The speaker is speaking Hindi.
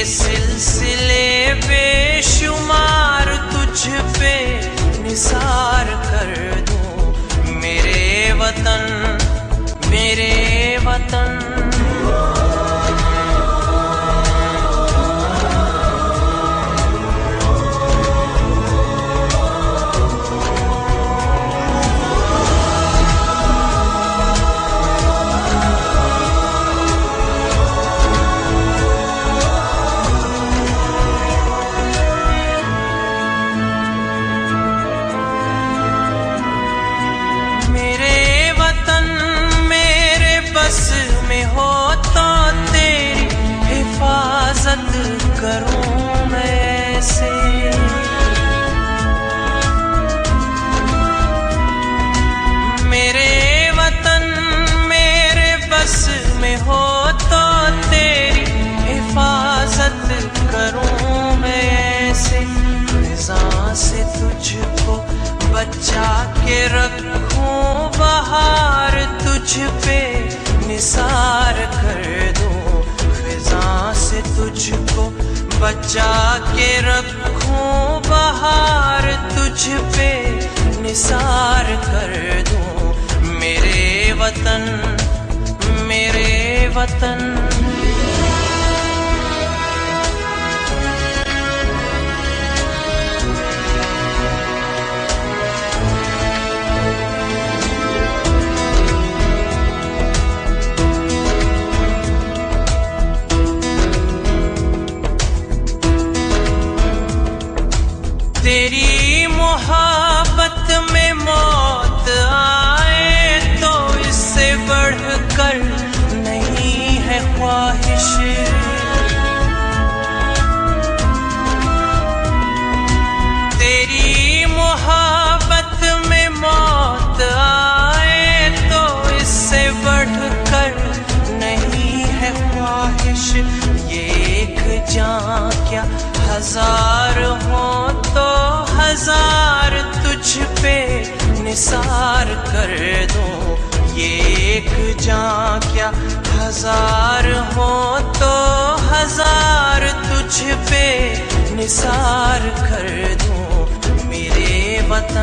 ये सिलसिले बेशुमार तुझ पे निसार कर दूं। मेरे वतन, मेरे वतन। में हो तो तेरी हिफाजत करूं मैं ऐसे। मेरे वतन मेरे बस में हो तो तेरी हिफाजत करूं मैं ऐसे। फिजा से तुझको बचा के रखूं, बहार तुझ पे निसार कर दूं। फिजा से तुझको बचा के रखूं, बहार तुझ पे निसार कर दूं। मेरे वतन, मेरे वतन। तेरी मोहब्बत में मौत आए तो इससे बढ़कर नहीं है ख्वाहिश। तेरी मोहब्बत में मौत आए तो इससे बढ़कर नहीं है ख्वाहिश। ये एक जान क्या हजार हो तो हजार तुझ पे निसार कर दूं। ये एक जान क्या हजार हो तो हजार तुझ पे निसार कर दूं। मेरे वतन।